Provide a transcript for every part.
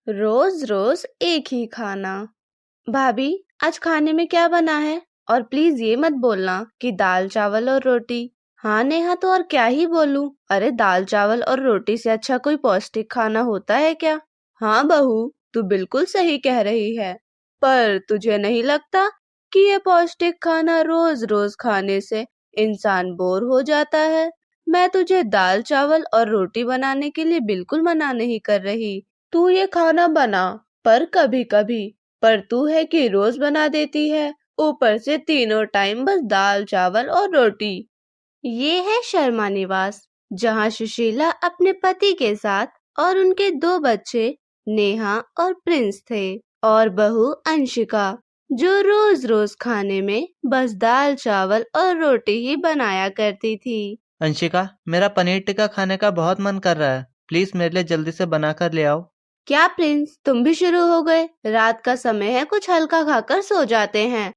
रोज रोज एक ही खाना। भाभी, आज खाने में क्या बना है? और प्लीज ये मत बोलना कि दाल चावल और रोटी। हाँ नेहा, तो और क्या ही बोलूं। अरे दाल चावल और रोटी से अच्छा कोई पौष्टिक खाना होता है क्या? हाँ बहू, तू बिल्कुल सही कह रही है। पर तुझे नहीं लगता कि ये पौष्टिक खाना रोज रोज खाने से इंसान बोर हो जाता है? मैं तुझे दाल चावल और रोटी बनाने के लिए बिल्कुल मना नहीं कर रही। तू ये खाना बना, पर कभी कभी। पर तू है कि रोज बना देती है, ऊपर से तीनों टाइम बस दाल चावल और रोटी। ये है शर्मा निवास, जहाँ सुशीला अपने पति के साथ और उनके दो बच्चे नेहा और प्रिंस थे, और बहू अंशिका, जो रोज रोज खाने में बस दाल चावल और रोटी ही बनाया करती थी। अंशिका, मेरा पनीर टिक्का खाने का बहुत मन कर रहा है। प्लीज मेरे लिए जल्दी से बना कर ले आओ। क्या प्रिंस, तुम भी शुरू हो गए? रात का समय है, कुछ हल्का खाकर सो जाते हैं।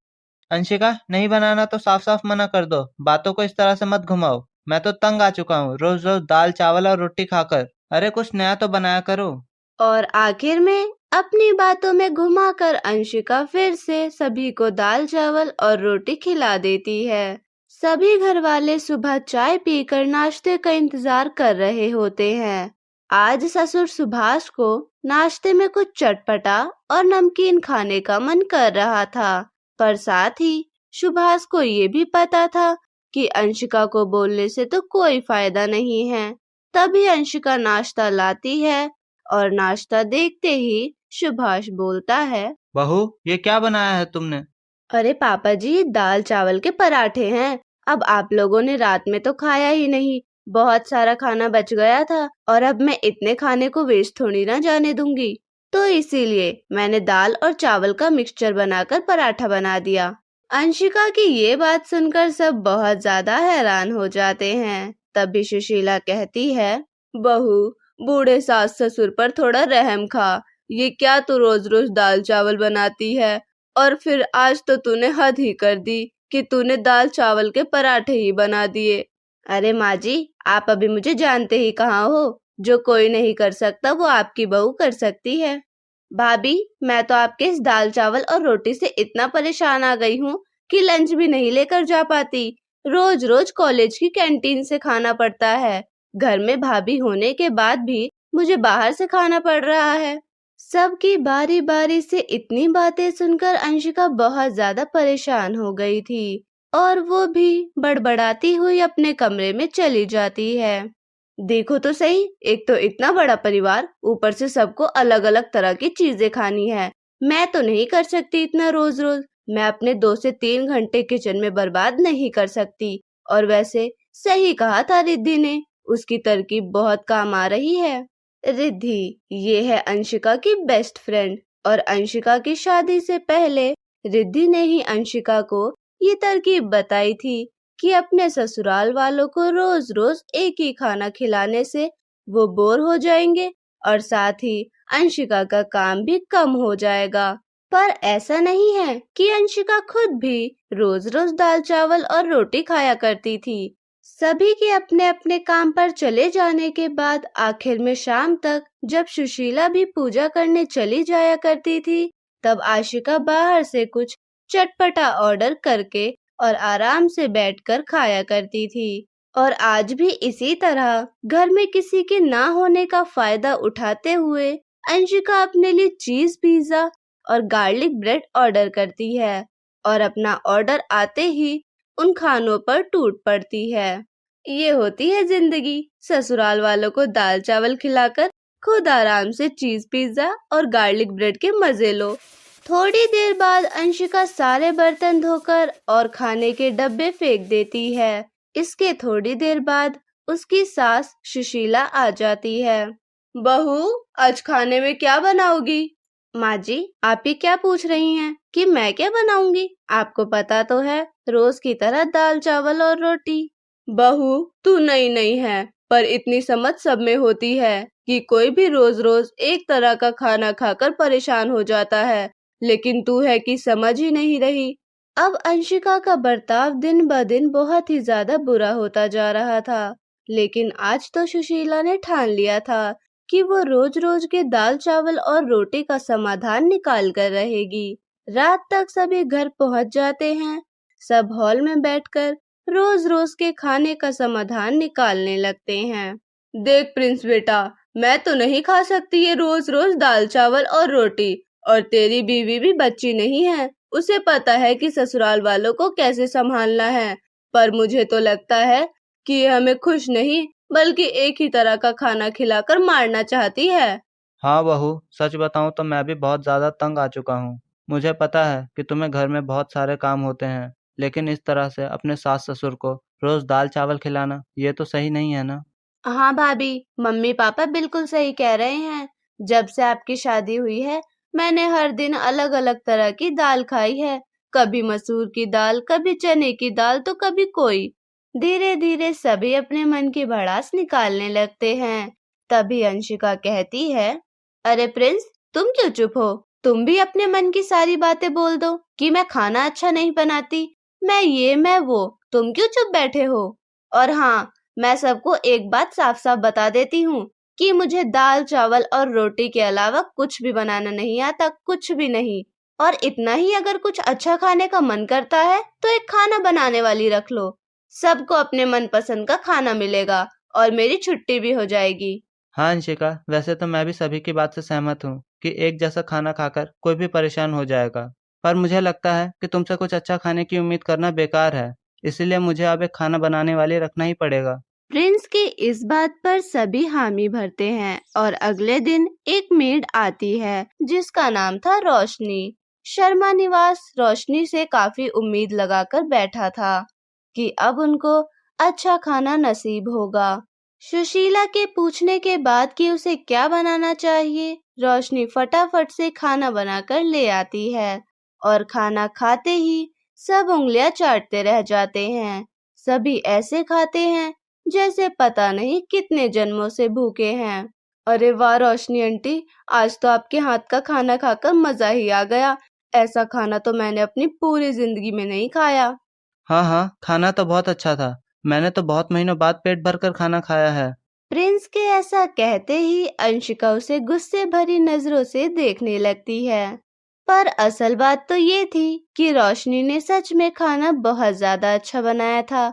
अंशिका, नहीं बनाना तो साफ साफ मना कर दो। बातों को इस तरह से मत घुमाओ। मैं तो तंग आ चुका हूँ रोज रोज दाल चावल और रोटी खाकर। अरे कुछ नया तो बनाया करो। और आखिर में अपनी बातों में घुमाकर अंशिका फिर से सभी को दाल चावल और रोटी खिला देती है। सभी घर वाले सुबह चाय पीकर नाश्ते का इंतजार कर रहे होते हैं। आज ससुर सुभाष को नाश्ते में कुछ चटपटा और नमकीन खाने का मन कर रहा था, पर साथ ही सुभाष को ये भी पता था कि अंशिका को बोलने से तो कोई फायदा नहीं है। तभी अंशिका नाश्ता लाती है, और नाश्ता देखते ही सुभाष बोलता है, बहू, ये क्या बनाया है तुमने? अरे पापा जी, दाल चावल के पराठे हैं। अब आप लोगों ने रात में तो खाया ही नहीं, बहुत सारा खाना बच गया था, और अब मैं इतने खाने को वेस्ट थोड़ी ना जाने दूंगी। तो इसीलिए मैंने दाल और चावल का मिक्सचर बनाकर पराठा बना दिया। अंशिका की ये बात सुनकर सब बहुत ज्यादा हैरान हो जाते हैं। तभी सुशीला कहती है, बहू, बूढ़े सास ससुर पर थोड़ा रहम खा। ये क्या तू रोज रोज दाल चावल बनाती है? और फिर आज तो तूने हद ही कर दी कि तूने दाल चावल के पराठे ही बना दिए। अरे माँ जी, आप अभी मुझे जानते ही कहाँ हो। जो कोई नहीं कर सकता वो आपकी बहू कर सकती है। भाभी, मैं तो आपके इस दाल चावल और रोटी से इतना परेशान आ गई हूँ कि लंच भी नहीं लेकर जा पाती। रोज रोज कॉलेज की कैंटीन से खाना पड़ता है। घर में भाभी होने के बाद भी मुझे बाहर से खाना पड़ रहा है। सबकी बारी बारी से इतनी बातें सुनकर अंशिका बहुत ज्यादा परेशान हो गई थी, और वो भी बड़बड़ाती हुई अपने कमरे में चली जाती है। देखो तो सही, एक तो इतना बड़ा परिवार, ऊपर से सबको अलग अलग तरह की चीजें खानी है। मैं तो नहीं कर सकती इतना रोज रोज। मैं अपने 2 से 3 घंटे किचन में बर्बाद नहीं कर सकती। और वैसे सही कहा था रिद्धि ने, उसकी तरकीब बहुत काम आ रही है। रिद्धि, ये है अंशिका की बेस्ट फ्रेंड, और अंशिका की शादी से पहले रिद्धि ने ही अंशिका को ये तरकीब बताई थी कि अपने ससुराल वालों को रोज रोज एक ही खाना खिलाने से वो बोर हो जाएंगे, और साथ ही अंशिका का काम भी कम हो जाएगा। पर ऐसा नहीं है कि अंशिका खुद भी रोज रोज दाल चावल और रोटी खाया करती थी। सभी के अपने अपने काम पर चले जाने के बाद आखिर में शाम तक जब सुशीला भी पूजा करने चली जाया करती थी, तब आशिका बाहर से कुछ चटपटा ऑर्डर करके और आराम से बैठकर खाया करती थी। और आज भी इसी तरह घर में किसी के ना होने का फायदा उठाते हुए अंशिका अपने लिए चीज पिज्जा और गार्लिक ब्रेड ऑर्डर करती है, और अपना ऑर्डर आते ही उन खानों पर टूट पड़ती है। ये होती है जिंदगी। ससुराल वालों को दाल चावल खिलाकर खुद आराम से चीज पिज्जा और गार्लिक ब्रेड के मजे लो। थोड़ी देर बाद अंशिका सारे बर्तन धोकर और खाने के डब्बे फेंक देती है। इसके थोड़ी देर बाद उसकी सास सुशीला आ जाती है। बहू, आज खाने में क्या बनाओगी? माँ जी, आप ये क्या पूछ रही हैं कि मैं क्या बनाऊंगी? आपको पता तो है, रोज की तरह दाल चावल और रोटी। बहू, तू नई नहीं है, पर इतनी समझ सब में होती है कि कोई भी रोज रोज एक तरह का खाना खाकर परेशान हो जाता है, लेकिन तू है कि समझ ही नहीं रही। अब अंशिका का बर्ताव दिन ब दिन बहुत ही ज्यादा बुरा होता जा रहा था, लेकिन आज तो सुशीला ने ठान लिया था कि वो रोज-रोज के दाल चावल और रोटी का समाधान निकाल कर रहेगी। रात तक सभी घर पहुंच जाते हैं। सब हॉल में बैठकर रोज-रोज के खाने का समाधान निकालने लगते हैं। देख प्रिंस बेटा, मैं तो नहीं खा सकती ये रोज-रोज दाल चावल और रोटी। और तेरी बीवी भी बच्ची नहीं है, उसे पता है कि ससुराल वालों को कैसे संभालना है। पर मुझे तो लगता है कि ये हमें खुश नहीं बल्कि एक ही तरह का खाना खिलाकर मारना चाहती है। हाँ बहू, सच बताऊं तो मैं भी बहुत ज्यादा तंग आ चुका हूँ। मुझे पता है कि तुम्हें घर में बहुत सारे काम होते हैं, लेकिन इस तरह से अपने सास ससुर को रोज दाल चावल खिलाना ये तो सही नहीं है ना। हाँ भाभी, मम्मी पापा बिल्कुल सही कह रहे हैं। जब से आपकी शादी हुई है, मैंने हर दिन अलग-अलग तरह की दाल खाई है। कभी मसूर की दाल, कभी चने की दाल, तो कभी कोई। धीरे-धीरे सभी अपने मन की भड़ास निकालने लगते हैं। तभी अंशिका कहती है, अरे प्रिंस, तुम क्यों चुप हो? तुम भी अपने मन की सारी बातें बोल दो कि मैं खाना अच्छा नहीं बनाती, मैं ये मैं वो। तुम क्यों चुप बैठे हो? और हाँ, मैं सबको एक बात साफ-साफ बता देती हूँ कि मुझे दाल, चावल और रोटी के अलावा कुछ भी बनाना नहीं आता, कुछ भी नहीं। और इतना ही अगर कुछ अच्छा खाने का मन करता है, तो एक खाना बनाने वाली रख लो। सबको अपने मनपसंद का खाना मिलेगा और मेरी छुट्टी भी हो जाएगी। हाँ अंशिका, वैसे तो मैं भी सभी की बात से सहमत हूँ कि एक जैसा खाना खाकर कोई भी परेशान हो जाएगा। पर मुझे लगता है कि तुमसे कुछ अच्छा खाने की उम्मीद करना बेकार है, इसीलिए मुझे अब एक खाना बनाने वाली रखना ही पड़ेगा। प्रिंस की इस बात पर सभी हामी भरते हैं और अगले दिन एक मेड आती है जिसका नाम था रोशनी। शर्मा निवास रोशनी से काफी उम्मीद लगाकर बैठा था कि अब उनको अच्छा खाना नसीब होगा। सुशीला के पूछने के बाद कि उसे क्या बनाना चाहिए, रोशनी फटाफट से खाना बनाकर ले आती है और खाना खाते ही सब उंगलियां चाटते रह जाते हैं। सभी ऐसे खाते हैं जैसे पता नहीं कितने जन्मों से भूखे हैं। अरे वाह रोशनी आंटी, आज तो आपके हाथ का खाना खाकर मजा ही आ गया। ऐसा खाना तो मैंने अपनी पूरी जिंदगी में नहीं खाया। हाँ हाँ, खाना तो बहुत अच्छा था। मैंने तो बहुत महीनों बाद पेट भरकर खाना खाया है। प्रिंस के ऐसा कहते ही अंशिका उसे गुस्से भरी नजरों से देखने लगती है। पर असल बात तो ये थी कि रोशनी ने सच में खाना बहुत ज्यादा अच्छा बनाया था,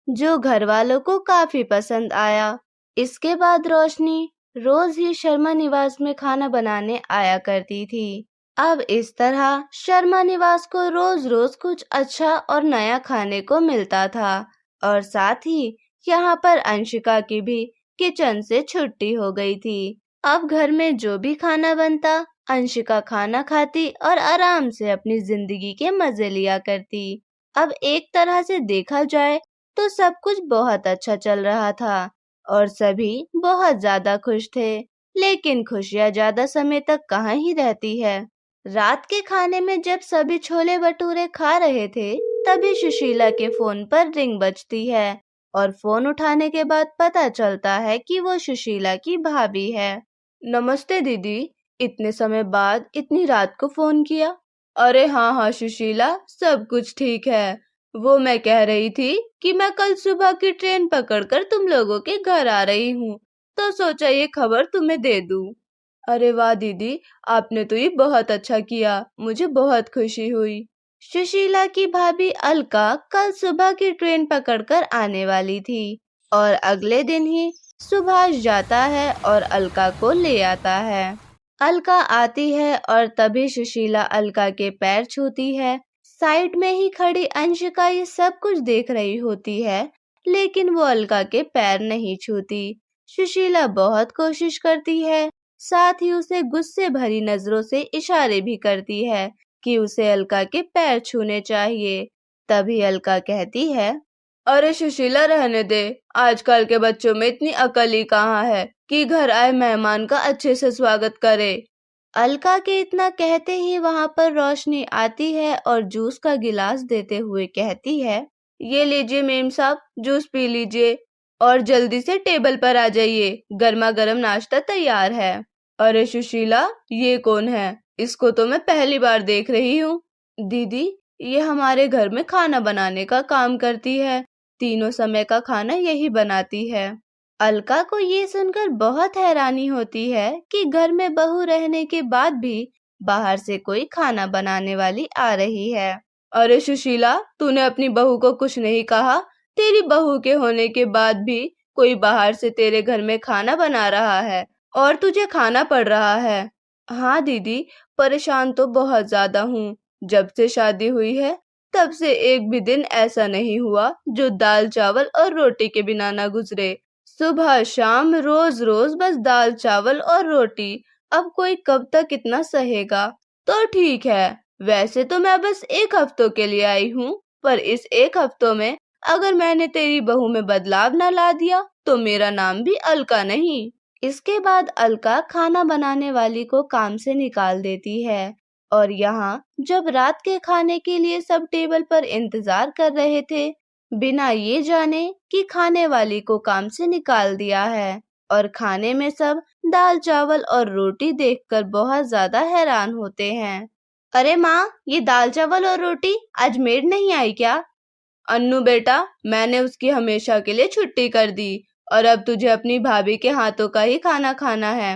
जो घर वालों को काफी पसंद आया। इसके बाद रोशनी रोज ही शर्मा निवास में खाना बनाने आया करती थी। अब इस तरह शर्मा निवास को रोज रोज कुछ अच्छा और नया खाने को मिलता था और साथ ही यहाँ पर अंशिका की भी किचन से छुट्टी हो गई थी। अब घर में जो भी खाना बनता, अंशिका खाना खाती और आराम से अपनी जिंदगी के मजे लिया करती। अब एक तरह से देखा जाए तो सब कुछ बहुत अच्छा चल रहा था और सभी बहुत ज्यादा खुश थे। लेकिन खुशियां ज्यादा समय तक कहाँ ही रहती है। रात के खाने में जब सभी छोले भटूरे खा रहे थे, तभी सुशीला के फोन पर रिंग बजती है और फोन उठाने के बाद पता चलता है कि वो सुशीला की भाभी है। नमस्ते दीदी, इतने समय बाद इतनी रात को फोन किया। अरे हाँ हाँ सुशीला, सब कुछ ठीक है। वो मैं कह रही थी कि मैं कल सुबह की ट्रेन पकड़कर तुम लोगों के घर आ रही हूँ, तो सोचा ये खबर तुम्हें दे दूँ। अरे वाह दीदी, आपने तो ये बहुत अच्छा किया, मुझे बहुत खुशी हुई। सुशीला की भाभी अलका कल सुबह की ट्रेन पकड़कर आने वाली थी और अगले दिन ही सुभाष जाता है और अलका को ले आता है। अलका आती है और तभी सुशीला अलका के पैर छूती है। साइड में ही खड़ी अंशिका ये सब कुछ देख रही होती है, लेकिन वो अलका के पैर नहीं छूती। सुशीला बहुत कोशिश करती है, साथ ही उसे गुस्से भरी नजरों से इशारे भी करती है कि उसे अलका के पैर छूने चाहिए। तभी अलका कहती है, अरे सुशीला रहने दे, आजकल के बच्चों में इतनी अकल ही कहाँ है कि घर आए मेहमान का अच्छे से स्वागत करे। अलका के इतना कहते ही वहां पर रोशनी आती है और जूस का गिलास देते हुए कहती है, ये लीजिए मेम साहब, जूस पी लीजिए और जल्दी से टेबल पर आ जाइए, गर्मा गर्म नाश्ता तैयार है। अरे सुशीला, ये कौन है? इसको तो मैं पहली बार देख रही हूँ। दीदी, ये हमारे घर में खाना बनाने का काम करती है, तीनों समय का खाना यही बनाती है। अलका को ये सुनकर बहुत हैरानी होती है कि घर में बहू रहने के बाद भी बाहर से कोई खाना बनाने वाली आ रही है। अरे सुशीला, तूने अपनी बहू को कुछ नहीं कहा? तेरी बहू के होने के बाद भी कोई बाहर से तेरे घर में खाना बना रहा है और तुझे खाना पड़ रहा है। हाँ दीदी, परेशान तो बहुत ज्यादा हूँ। जब से शादी हुई है तब से एक भी दिन ऐसा नहीं हुआ जो दाल चावल और रोटी के बिना ना गुजरे। सुबह शाम रोज रोज बस दाल चावल और रोटी। अब कोई कब तक इतना सहेगा? तो ठीक है, वैसे तो मैं बस एक हफ्तों के लिए आई हूँ, पर इस एक हफ्तों में अगर मैंने तेरी बहू में बदलाव ना ला दिया तो मेरा नाम भी अलका नहीं। इसके बाद अलका खाना बनाने वाली को काम से निकाल देती है और यहाँ जब रात के खाने के लिए सब टेबल पर इंतजार कर रहे थे, बिना ये जाने कि खाने वाली को काम से निकाल दिया है, और खाने में सब दाल चावल और रोटी देखकर बहुत ज्यादा हैरान होते हैं। अरे माँ, ये दाल चावल और रोटी आज मेड नहीं आई क्या? अन्नू बेटा, मैंने उसकी हमेशा के लिए छुट्टी कर दी और अब तुझे अपनी भाभी के हाथों का ही खाना खाना है।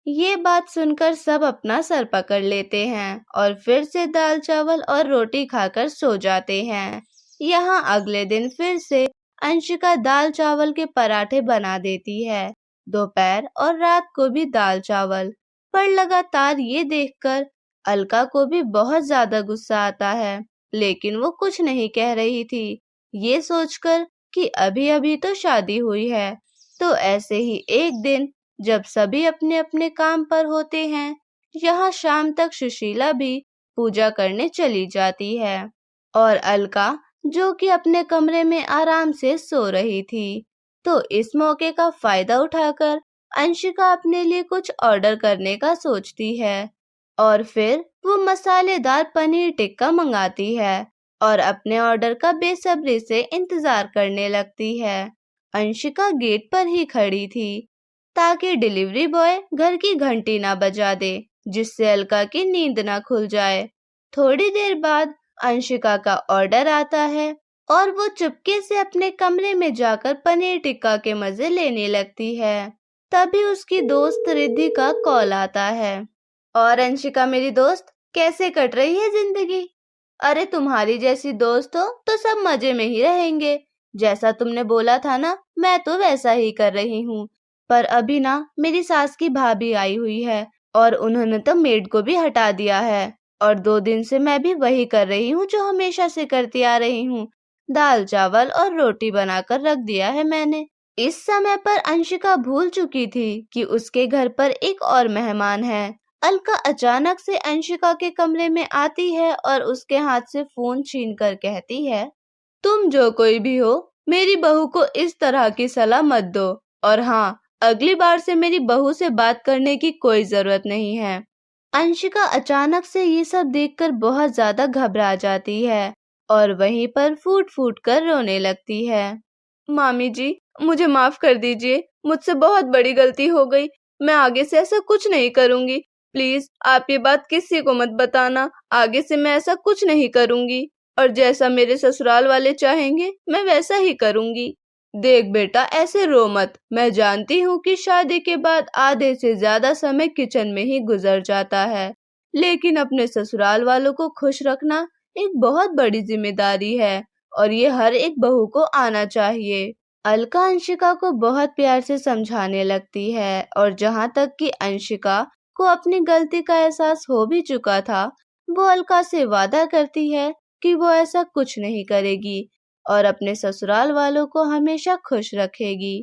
ये बात सुनकर सब अपना सर पकड़ लेते हैं और फिर से दाल चावल और रोटी खाकर सो जाते हैं। यहाँ अगले दिन फिर से अंशिका दाल चावल के पराठे बना देती है, दोपहर और रात को भी दाल चावल। पर लगातार ये देखकर अलका को भी बहुत ज्यादा गुस्सा आता है, लेकिन वो कुछ नहीं कह रही थी, ये सोचकर कि अभी अभी तो शादी हुई है। तो ऐसे ही एक दिन जब सभी अपने अपने काम पर होते हैं, यहाँ शाम तक सुशीला भी पूजा करने चली जाती है और अलका, जो कि अपने कमरे में आराम से सो रही थी, तो इस मौके का फायदा उठाकर अंशिका अपने लिए कुछ ऑर्डर करने का सोचती है और फिर वो मसालेदार पनीर टिक्का मंगाती है और अपने ऑर्डर का बेसब्री से इंतजार करने लगती है। अंशिका गेट पर ही खड़ी थी ताकि डिलीवरी बॉय घर की घंटी ना बजा दे, जिससे अलका की नींद ना खुल जाए। थोड़ी देर बाद अंशिका का ऑर्डर आता है और वो चुपके से अपने कमरे में जाकर पनीर टिक्का के मजे लेने लगती है। तभी उसकी दोस्त रिद्धि का कॉल आता है। और अंशिका मेरी दोस्त, कैसे कट रही है जिंदगी? अरे तुम्हारी जैसी दोस्त हो तो सब मजे में ही रहेंगे। जैसा तुमने बोला था ना, मैं तो वैसा ही कर रही हूँ। पर अभी ना मेरी सास की भाभी आई हुई है और उन्होंने तो मेड को भी हटा दिया है और 2 दिन से मैं भी वही कर रही हूँ जो हमेशा से करती आ रही हूँ। दाल चावल और रोटी बनाकर रख दिया है मैंने। इस समय पर अंशिका भूल चुकी थी कि उसके घर पर एक और मेहमान है। अलका अचानक से अंशिका के कमरे में आती है और उसके हाथ से फोन छीनकर कहती है, तुम जो कोई भी हो, मेरी बहू को इस तरह की सलाह मत दो। और हाँ, अगली बार से मेरी बहू से बात करने की कोई जरूरत नहीं है। अंशिका अचानक से ये सब देखकर बहुत ज्यादा घबरा जाती है और वहीं पर फूट फूट कर रोने लगती है। मामी जी, मुझे माफ कर दीजिए, मुझसे बहुत बड़ी गलती हो गई। मैं आगे से ऐसा कुछ नहीं करूंगी। प्लीज आप ये बात किसी को मत बताना। आगे से मैं ऐसा कुछ नहीं करूंगी और जैसा मेरे ससुराल वाले चाहेंगे मैं वैसा ही करूंगी। देख बेटा, ऐसे रो मत। मैं जानती हूँ कि शादी के बाद आधे से ज्यादा समय किचन में ही गुजर जाता है, लेकिन अपने ससुराल वालों को खुश रखना एक बहुत बड़ी जिम्मेदारी है और ये हर एक बहू को आना चाहिए। अलका अंशिका को बहुत प्यार से समझाने लगती है और जहाँ तक कि अंशिका को अपनी गलती का एहसास हो भी चुका था, वो अलका से वादा करती है कि वो ऐसा कुछ नहीं करेगी और अपने ससुराल वालों को हमेशा खुश रखेगी।